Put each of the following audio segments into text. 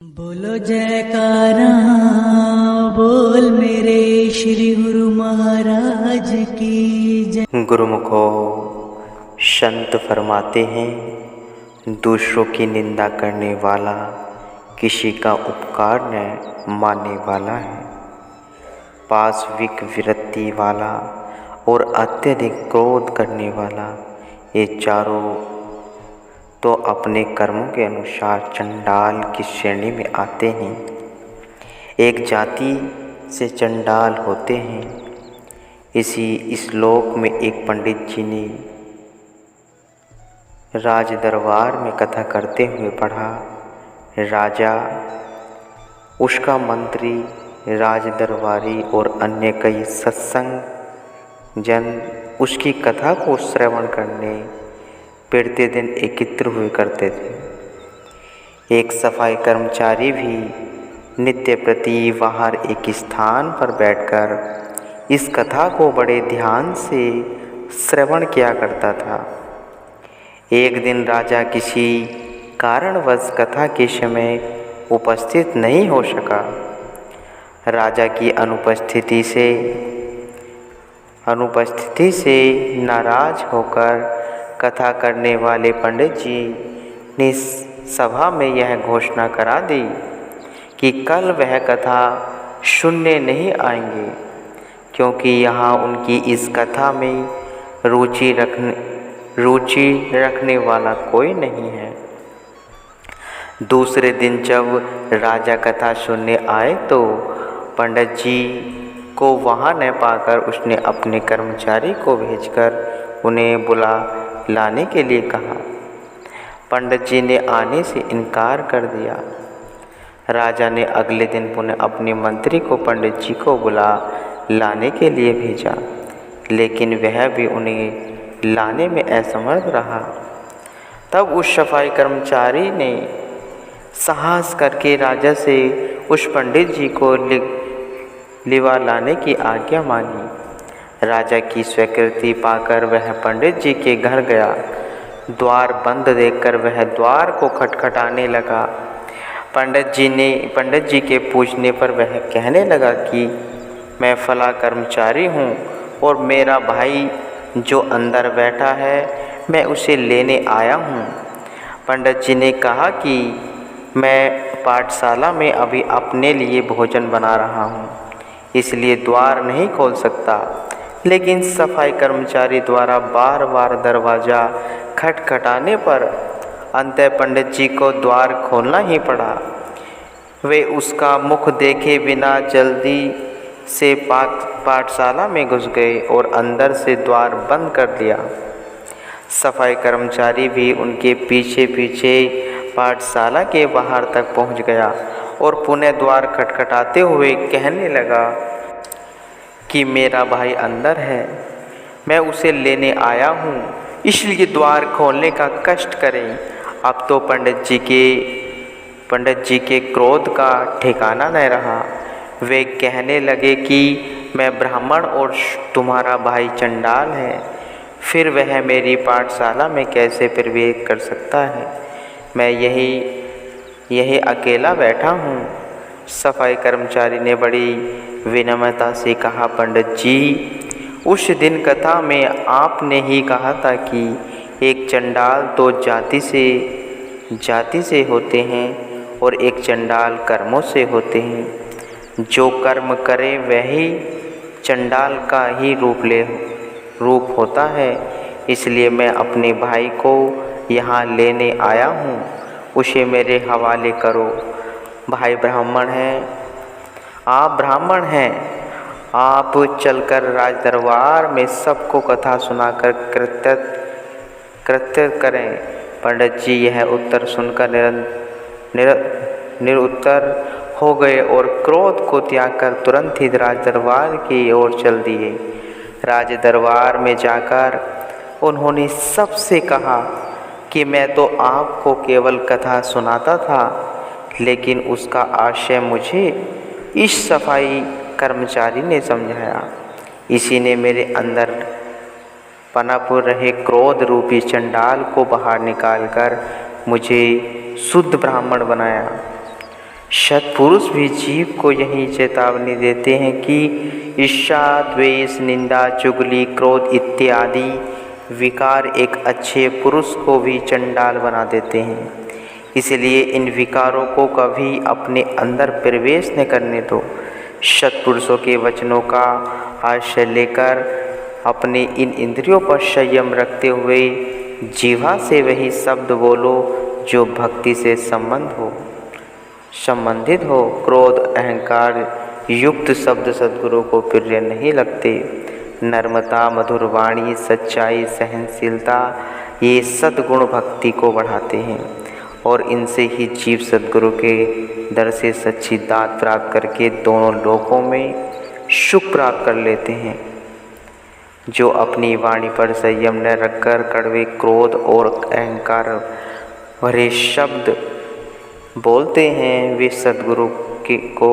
बोलो जयकारा बोल मेरे श्री गुरु महाराज की जय। गुरुमुखो संत फरमाते हैं, दूसरों की निंदा करने वाला किसी का उपकार न मानने वाला है। पाशविक विरक्ति वाला और अत्यधिक क्रोध करने वाला, ये चारों तो अपने कर्मों के अनुसार चंडाल की श्रेणी में आते हैं। एक जाति से चंडाल होते हैं। इसी श्लोक में एक पंडित जी ने राज दरबार में कथा करते हुए पढ़ा। राजा, उसका मंत्री, राज दरबारी और अन्य कई सत्संग जन उसकी कथा को श्रवण करने प्रति दिन एकत्र हुए करते थे। एक सफाई कर्मचारी भी नित्य प्रति बाहर एक स्थान पर बैठकर इस कथा को बड़े ध्यान से श्रवण किया करता था। एक दिन राजा किसी कारणवश कथा के समय उपस्थित नहीं हो सका। राजा की अनुपस्थिति से नाराज होकर कथा करने वाले पंडित जी ने सभा में यह घोषणा करा दी कि कल वह कथा सुनने नहीं आएंगे, क्योंकि यहाँ उनकी इस कथा में रुचि रखने वाला कोई नहीं है। दूसरे दिन जब राजा कथा सुनने आए तो पंडित जी को वहाँ न पाकर उसने अपने कर्मचारी को भेजकर उन्हें बुला लाने के लिए कहा। पंडित जी ने आने से इनकार कर दिया। राजा ने अगले दिन पुनः अपने मंत्री को पंडित जी को बुला लाने के लिए भेजा, लेकिन वह भी उन्हें लाने में असमर्थ रहा। तब उस सफाई कर्मचारी ने साहस करके राजा से उस पंडित जी को लिवा लाने की आज्ञा मांगी। राजा की स्वीकृति पाकर वह पंडित जी के घर गया। द्वार बंद देखकर वह द्वार को खटखटाने लगा। पंडित जी के पूछने पर वह कहने लगा कि मैं फला कर्मचारी हूँ और मेरा भाई जो अंदर बैठा है मैं उसे लेने आया हूँ। पंडित जी ने कहा कि मैं पाठशाला में अभी अपने लिए भोजन बना रहा हूँ, इसलिए द्वार नहीं खोल सकता। लेकिन सफाई कर्मचारी द्वारा बार बार दरवाज़ा खटखटाने पर अंततः पंडित जी को द्वार खोलना ही पड़ा। वे उसका मुख देखे बिना जल्दी से पाठशाला में घुस गए और अंदर से द्वार बंद कर दिया। सफाई कर्मचारी भी उनके पीछे पीछे पाठशाला के बाहर तक पहुंच गया और पुनः द्वार खटखटाते हुए कहने लगा कि मेरा भाई अंदर है, मैं उसे लेने आया हूँ, इसलिए द्वार खोलने का कष्ट करें। अब तो पंडित जी के क्रोध का ठिकाना न रहा। वे कहने लगे कि मैं ब्राह्मण और तुम्हारा भाई चंडाल है, फिर वह मेरी पाठशाला में कैसे प्रवेश कर सकता है? मैं यही अकेला बैठा हूँ। सफाई कर्मचारी ने बड़ी विनम्रता से कहा, पंडित जी, उस दिन कथा में आपने ही कहा था कि एक चंडाल तो जाति से होते हैं और एक चंडाल कर्मों से होते हैं। जो कर्म करे वही चंडाल का ही रूप होता है। इसलिए मैं अपने भाई को यहाँ लेने आया हूँ, उसे मेरे हवाले करो। भाई ब्राह्मण हैं, आप चलकर राज दरबार में सबको कथा सुनाकर कृत्य करें। पंडित जी यह उत्तर सुनकर निरुत्तर हो गए और क्रोध को त्याग कर तुरंत ही राज दरबार की ओर चल दिए। राज दरबार में जाकर उन्होंने सबसे कहा कि मैं तो आपको केवल कथा सुनाता था, लेकिन उसका आशय मुझे इस सफाई कर्मचारी ने समझाया। इसी ने मेरे अंदर पनप रहे क्रोध रूपी चंडाल को बाहर निकालकर मुझे शुद्ध ब्राह्मण बनाया। सत्पुरुष भी जीव को यही चेतावनी देते हैं कि ईर्ष्या, द्वेष, निंदा, चुगली, क्रोध इत्यादि विकार एक अच्छे पुरुष को भी चंडाल बना देते हैं। इसलिए इन विकारों को कभी अपने अंदर प्रवेश न करने दो। सत्पुरुषों के वचनों का आश्रय लेकर अपने इन इंद्रियों पर संयम रखते हुए जीवा से वही शब्द बोलो जो भक्ति से संबंधित हो। क्रोध, अहंकार युक्त शब्द सद्गुरु को प्रिय नहीं लगते। नम्रता, मधुर वाणी, सच्चाई, सहनशीलता ये सद्गुण भक्ति को बढ़ाते हैं और इनसे ही जीव सद्गुरु के दर से सच्ची दात प्राप्त करके दोनों लोकों में सुख प्राप्त कर लेते हैं। जो अपनी वाणी पर संयम न रखकर कड़वे क्रोध और अहंकार भरे शब्द बोलते हैं, वे सद्गुरु को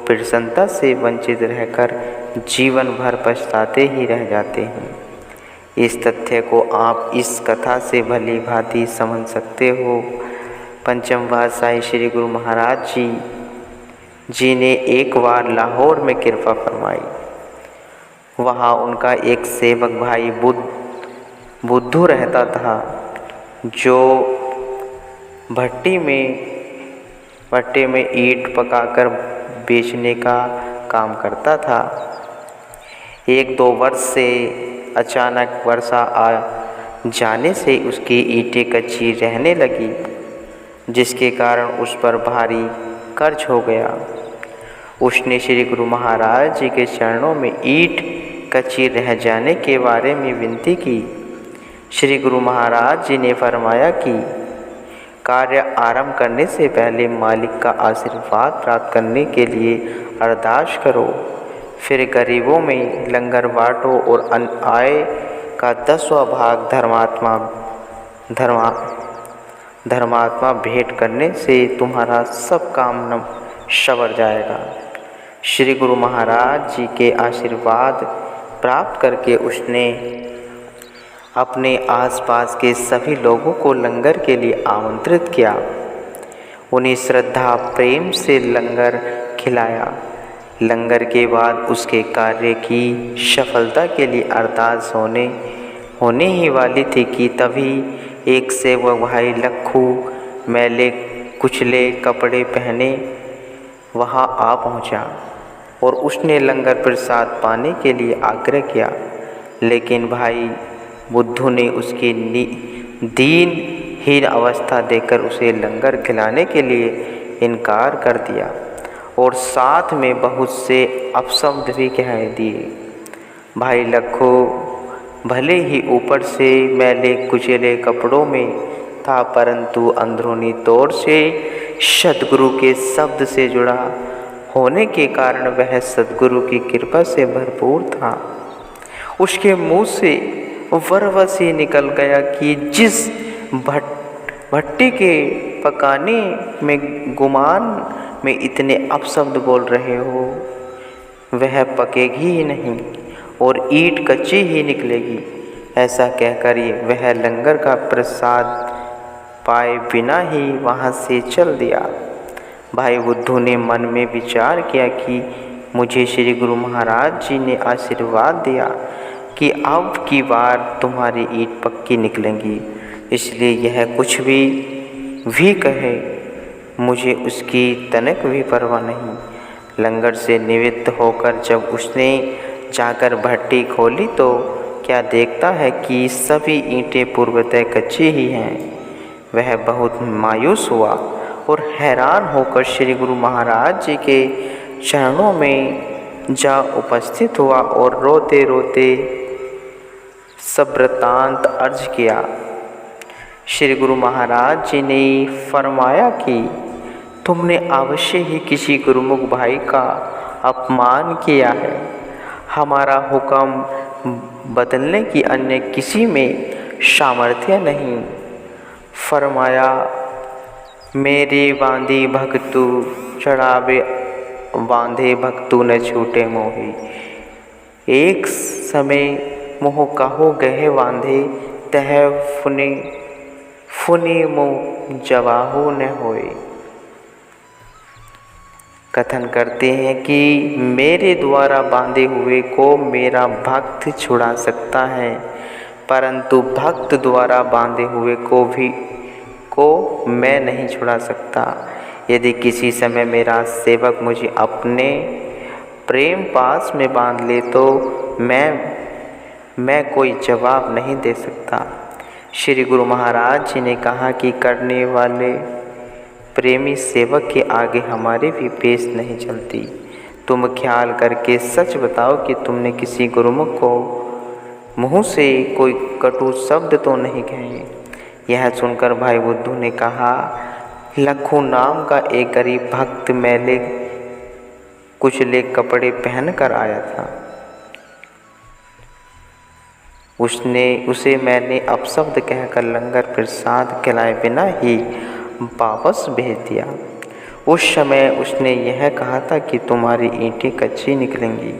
प्रसन्नता से वंचित रहकर जीवन भर पछताते ही रह जाते हैं। इस तथ्य को आप इस कथा से भली भांति समझ सकते हो। पंचम पातशाही श्री गुरु महाराज जी ने एक बार लाहौर में कृपा फरमाई। वहाँ उनका एक सेवक भाई बुद्धू रहता था, जो भट्टी में ईंट पकाकर बेचने का काम करता था। 1-2 वर्ष से अचानक वर्षा आ जाने से उसकी ईंटें कच्ची रहने लगी, जिसके कारण उस पर भारी कर्ज हो गया। उसने श्री गुरु महाराज जी के चरणों में ईंट कच्ची रह जाने के बारे में विनती की। श्री गुरु महाराज जी ने फरमाया कि कार्य आरंभ करने से पहले मालिक का आशीर्वाद प्राप्त करने के लिए अरदास करो, फिर गरीबों में लंगर बांटो और आय का 10वां भाग धर्मात्मा भेंट करने से तुम्हारा सब काम संवर जाएगा। श्री गुरु महाराज जी के आशीर्वाद प्राप्त करके उसने अपने आसपास के सभी लोगों को लंगर के लिए आमंत्रित किया। उन्हें श्रद्धा प्रेम से लंगर खिलाया। लंगर के बाद उसके कार्य की सफलता के लिए अरदास होने ही वाली थी कि तभी एक सेवक भाई लखू मैले कुचले कपड़े पहने वहाँ आ पहुँचा और उसने लंगर प्रसाद पाने के लिए आग्रह किया, लेकिन भाई बुद्धू ने उसकी दीनहीन अवस्था देखकर उसे लंगर खिलाने के लिए इनकार कर दिया और साथ में बहुत से अपशब्द भी कह दिए। भाई लखू भले ही ऊपर से मैले कुचले कपड़ों में था, परंतु अंदरूनी तौर से सद्गुरु के शब्द से जुड़ा होने के कारण वह सद्गुरु की कृपा से भरपूर था। उसके मुंह से वरवस ही निकल गया कि जिस भट्टी के पकाने में गुमान में इतने अपशब्द बोल रहे हो, वह पकेगी ही नहीं और ईंट कच्ची ही निकलेगी। ऐसा कहकर वह लंगर का प्रसाद पाए बिना ही वहाँ से चल दिया। भाई बुद्धू ने मन में विचार किया कि मुझे श्री गुरु महाराज जी ने आशीर्वाद दिया कि अब की बार तुम्हारी ईंट पक्की निकलेंगी, इसलिए यह कुछ भी कहे, मुझे उसकी तनक भी परवाह नहीं। लंगर से निवृत्त होकर जब उसने जाकर भट्टी खोली तो क्या देखता है कि सभी ईंटें पूर्वतः कच्ची ही हैं। वह बहुत मायूस हुआ और हैरान होकर श्री गुरु महाराज जी के चरणों में जा उपस्थित हुआ और रोते रोते सब्रतांत अर्ज किया। श्री गुरु महाराज जी ने फरमाया कि तुमने अवश्य ही किसी गुरुमुख भाई का अपमान किया है। हमारा हुक्म बदलने की अन्य किसी में सामर्थ्य नहीं। फरमाया, मेरे बांधे भक्तु चढ़ावे बांधे भक्तु न छूटे मोही। एक समय मोह कहो गहे बांधे तह फुनी मोह जवाहु न होए। कथन करते हैं कि मेरे द्वारा बांधे हुए को मेरा भक्त छुड़ा सकता है, परंतु भक्त द्वारा बांधे हुए को मैं नहीं छुड़ा सकता। यदि किसी समय मेरा सेवक मुझे अपने प्रेम पास में बांध ले तो मैं कोई जवाब नहीं दे सकता। श्री गुरु महाराज जी ने कहा कि करने वाले प्रेमी सेवक के आगे हमारे भी पेश नहीं चलती। तुम ख्याल करके सच बताओ कि तुमने किसी गुरुमुख को मुँह से कोई कटु शब्द तो नहीं कहे। यह सुनकर भाई बुद्धू ने कहा, लखू नाम का एक गरीब भक्त मैले कुचले कपड़े पहन कर आया था। उसे मैंने अपशब्द कहकर लंगर प्रसाद खिलाए बिना ही वापस भेज दिया। उस समय उसने यह कहा था कि तुम्हारी ईंटें कच्ची निकलेंगी।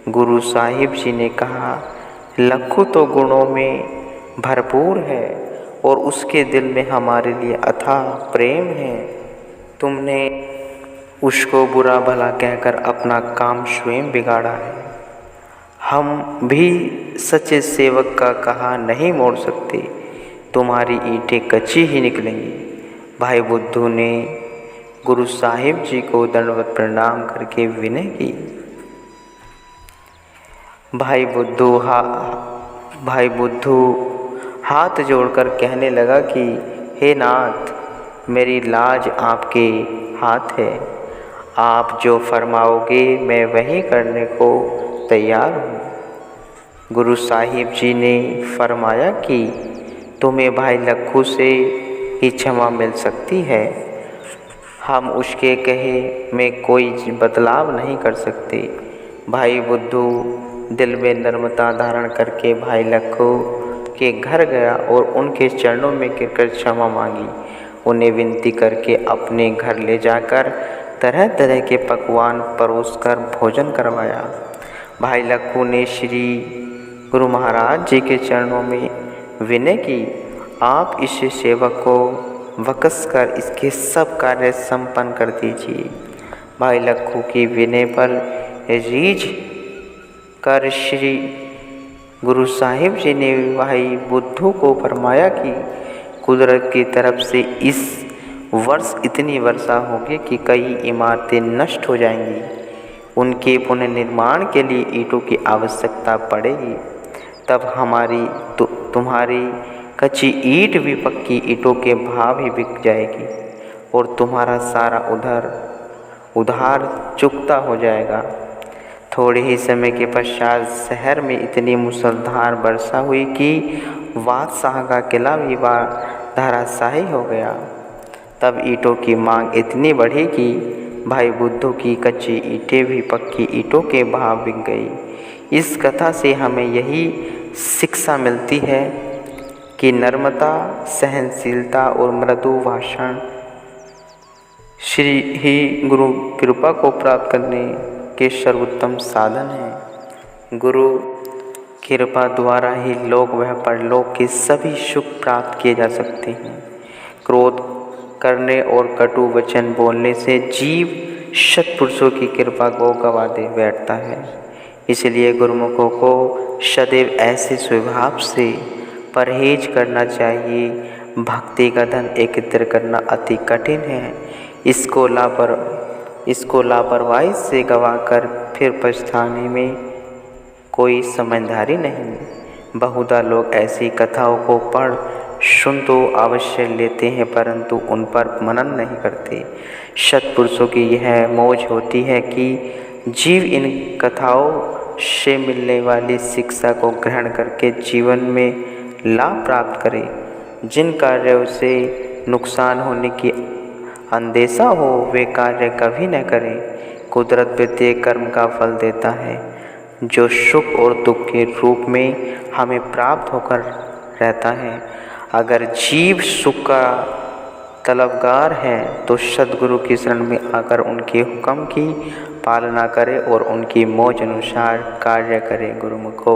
गुरु साहिब जी ने कहा, लखू तो गुणों में भरपूर है और उसके दिल में हमारे लिए अथाह प्रेम है। तुमने उसको बुरा भला कहकर अपना काम स्वयं बिगाड़ा है। हम भी सच्चे सेवक का कहा नहीं मोड़ सकते। तुम्हारी ईंटें कच्ची ही निकलेंगी। भाई बुद्धू ने गुरु साहिब जी को दंडवत प्रणाम करके विनय की। भाई बुद्धू हाथ जोड़कर कहने लगा कि हे नाथ, मेरी लाज आपके हाथ है। आप जो फरमाओगे मैं वही करने को तैयार हूँ। गुरु साहिब जी ने फरमाया कि तुम्हें भाई लखू से ही क्षमा मिल सकती है। हम उसके कहे में कोई बदलाव नहीं कर सकते। भाई बुद्धू दिल में नर्मता धारण करके भाई लखू के घर गया और उनके चरणों में गिरकर क्षमा मांगी। उन्हें विनती करके अपने घर ले जाकर तरह तरह के पकवान परोसकर भोजन करवाया। भाई लखू ने श्री गुरु महाराज जी के चरणों में विनय की, आप इस सेवक को वकस कर इसके सब कार्य संपन्न कर दीजिए। भाई लखू की विनय पर रीझ कर श्री गुरु साहिब जी ने भाई बुद्धू को फरमाया कि कुदरत की तरफ से इस वर्ष इतनी वर्षा होगी कि कई इमारतें नष्ट हो जाएंगी। उनके पुनर्निर्माण के लिए ईंटों की आवश्यकता पड़ेगी। तब तुम्हारी कच्ची ईंट भी पक्की ईंटों के भाव ही बिक जाएगी और तुम्हारा सारा उधार चुकता हो जाएगा। थोड़े ही समय के पश्चात शहर में इतनी मूसलाधार वर्षा हुई कि बादशाह का किला भी धराशायी हो गया। तब ईंटों की मांग इतनी बढ़ी कि भाई बुद्धू की कच्ची ईंटें भी पक्की ईंटों के भाव बिक गई। इस कथा से हमें यही शिक्षा मिलती है कि नम्रता, सहनशीलता और मृदु भाषण श्री ही गुरु कृपा को प्राप्त करने के सर्वोत्तम साधन हैं। गुरु कृपा द्वारा ही लोक व परलोक के सभी सुख प्राप्त किए जा सकते हैं। क्रोध करने और कटु वचन बोलने से जीव सत्पुरुषों की कृपा को गवा दे बैठता है। इसलिए गुरुमुखों को सदैव ऐसे स्वभाव से परहेज करना चाहिए। भक्ति का धन एकत्र करना अति कठिन है। इसको लापरवाही से गवाकर फिर पछताने में कोई समझदारी नहीं। बहुधा लोग ऐसी कथाओं को पढ़ सुन तो अवश्य लेते हैं, परंतु उन पर मनन नहीं करते। सत्पुरुषों की यह मौज होती है कि जीव इन कथाओं से मिलने वाली शिक्षा को ग्रहण करके जीवन में लाभ प्राप्त करे। जिन कार्यों से नुकसान होने की अंदेशा हो वे कार्य कभी न करें। कुदरत प्रत्येक कर्म का फल देता है जो सुख और दुख के रूप में हमें प्राप्त होकर रहता है। अगर जीव सुख का तलबगार है तो सद्गुरु की शरण में आकर उनके हुक्म की पालना करे और उनकी मौज अनुसार कार्य करे। गुरुमुखो